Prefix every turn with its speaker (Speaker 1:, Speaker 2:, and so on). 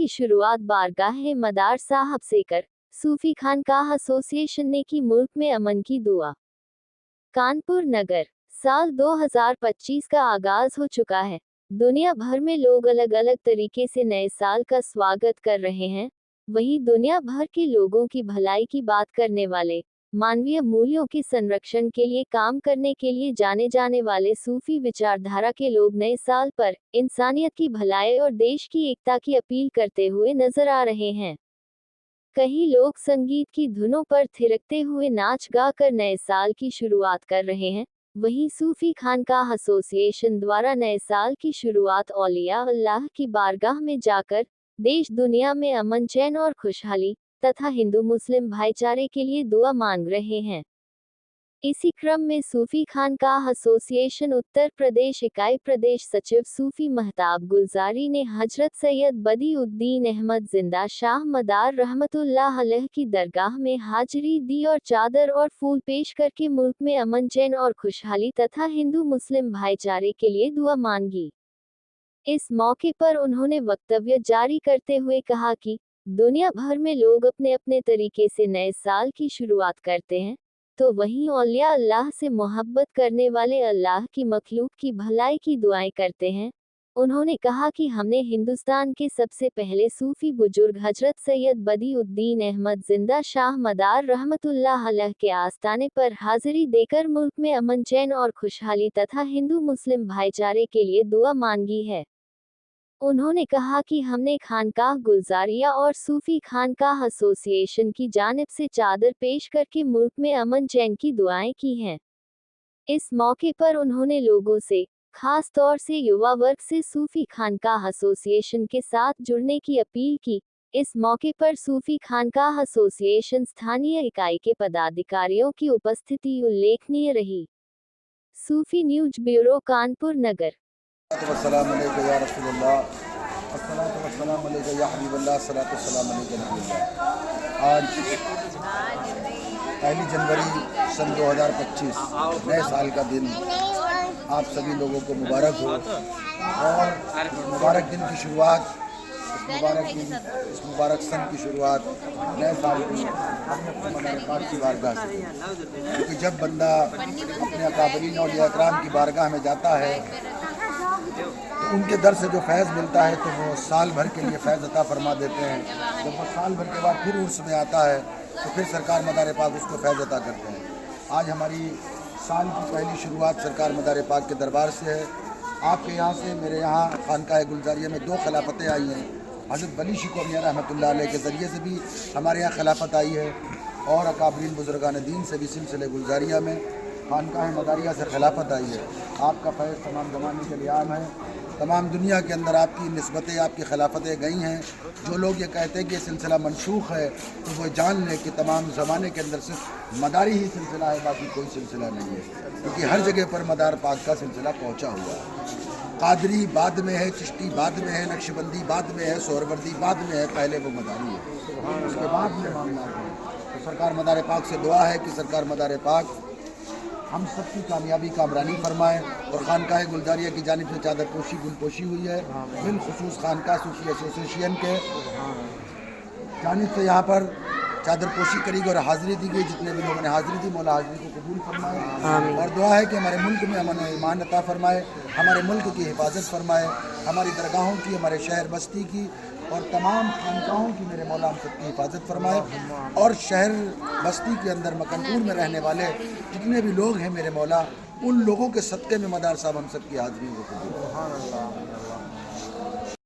Speaker 1: शुरुआत बारगाह मदार साहब से कर सूफी खानकाह एसोसिएशन ने की मुल्क में अमन की दुआ। कानपुर नगर साल 2025 का आगाज हो चुका है। दुनिया भर में लोग अलग अलग तरीके से नए साल का स्वागत कर रहे हैं। वहीं दुनिया भर के लोगों की भलाई की बात करने वाले, मानवीय मूल्यों के संरक्षण के लिए काम करने के लिए जाने जाने वाले सूफी विचारधारा के लोग नए साल पर इंसानियत की भलाई और देश की एकता की अपील करते हुए नजर आ रहे हैं। कई लोग संगीत की धुनों पर थिरकते हुए नाच गा कर नए साल की शुरुआत कर रहे हैं। वहीं सूफी खानकाह एसोसिएशन द्वारा नए साल की शुरुआत औलिया अल्लाह की बारगाह में जाकर देश दुनिया में अमन, चैन और खुशहाली तथा हिंदू मुस्लिम भाईचारे के लिए दुआ मांग रहे हैं। इसी क्रम में सूफी खानकाह एसोसिएशन उत्तर प्रदेश इकाई प्रदेश सचिव सूफी महताब गुलजारी ने हजरत सैयद बदी-उद-दीन अहमद जिंदा शाह मदार रहमतुल्लाह अलैह की दरगाह में हाजिरी दी और चादर और फूल पेश करके मुल्क में अमन, चैन और खुशहाली तथा हिंदू मुस्लिम भाईचारे के लिए दुआ मांगी। इस मौके पर उन्होंने वक्तव्य जारी करते हुए कहा कि दुनिया भर में लोग अपने अपने तरीके से नए साल की शुरुआत करते हैं, तो वहीं औलिया अल्लाह से मोहब्बत करने वाले अल्लाह की मखलूक की भलाई की दुआएं करते हैं। उन्होंने कहा कि हमने हिंदुस्तान के सबसे पहले सूफी बुजुर्ग हजरत सैयद बदी-उद-दीन अहमद जिंदा शाह मदार रहमतुल्लाह अलैह के आस्ताने पर हाजिरी देकर मुल्क में अमन, चैन और खुशहाली तथा हिंदू मुस्लिम भाईचारे के लिए दुआ मांगी है। उन्होंने कहा कि हमने खानकाह गुलजारिया और सूफी खानकाह एसोसिएशन की जानिब से चादर पेश करके मुल्क में अमन, चैन की दुआएं की हैं। इस मौके पर उन्होंने लोगों से, खास तौर से युवा वर्ग से सूफी खानकाह एसोसिएशन के साथ जुड़ने की अपील की। इस मौके पर सूफी खानकाह एसोसिएशन स्थानीय इकाई के पदाधिकारियों की उपस्थिति उल्लेखनीय रही। सूफी न्यूज ब्यूरो, कानपुर नगर।
Speaker 2: अस्सलाम अलैकुम या रसूलुल्लाह, अस्सलातु वस्सलाम अलैका या हबीबल्लाह, अस्सलातु वस्सलाम अलैका नबीयल्लाह। आज 1 जनवरी सन 2025 नए साल का दिन आप सभी लोगों को मुबारक हो। और मुबारक दिन की शुरुआत, इस मुबारक सन की शुरुआत नए साल की मदार पाक की बारगाह से, क्योंकि जब बंदा अपने अकाबरीन औलिया इकराम की बारगाह में जाता है तो उनके दर से जो फैज़ मिलता है तो वो साल भर के लिए फैज़ अता फरमा देते हैं। जब वो साल भर के बाद फिर उर्स में आता है तो फिर सरकार मदार पाक उसको फैज़ अता करते हैं। आज हमारी साल की पहली शुरुआत सरकार मदार पाक के दरबार से है। आपके यहाँ से मेरे यहाँ खानकाह गुलजारिया में 2 खिलाफतें आई हैं। हज़रत वली शिको मियां रहमतुल्लाह अलैह के ज़रिए से भी हमारे यहाँ खिलाफत आई है और अकाबरीन बुजुर्गान दीन से भी सिलसिले गुलजारिया में खानकाह मदारिया से खिलाफत आई है। आपका फैज़ तमाम ज़माने के लिए आम है। तमाम दुनिया के अंदर आपकी निस्बतें, आपकी खिलाफतें गई हैं। जो लोग ये कहते हैं कि ये सिलसिला मनसूख है तो वो जान लें कि तमाम ज़माने के अंदर सिर्फ मदारी ही सिलसिला है, बाकी कोई सिलसिला नहीं है, क्योंकि हर जगह पर मदार पाक का सिलसिला पहुँचा हुआ है। कादरी बाद में है, चिश्ती बाद में है, नक्शबंदी बाद में है, सोहरवर्दी बाद में है, पहले वो मदारी है, उसके बाद में मामला है। तो सरकार मदार पाक से दुआ है कि सरकार मदार पाक हम सबकी कामयाबी कामरानी फरमाए। और खानकाह गुलजारिया की जानिब से चादर पोशी गुलपोशी हुई है, बिलखुसूस खानकाह सूफी एसोसिएशन के जानिब से यहाँ पर चादर पोशी करी गई और हाज़िरी दी गई। जितने भी लोगों ने हाज़िरी दी, मौला हाज़िरी को कबूल फरमाए। और दुआ है कि हमारे मुल्क में अमन और ईमान अता फरमाए, हमारे मुल्क की हिफाजत फरमाए, हमारी दरगाहों की, हमारे शहर बस्ती की और तमाम खानकाहों की मेरे मौला हम सबकी हिफाजत फरमाए। और शहर बस्ती के अंदर मकनपुर में रहने वाले जितने भी लोग हैं मेरे मौला, उन लोगों के सदक़े में मदार साहब हम सबकी हाज़िरी को कबूल।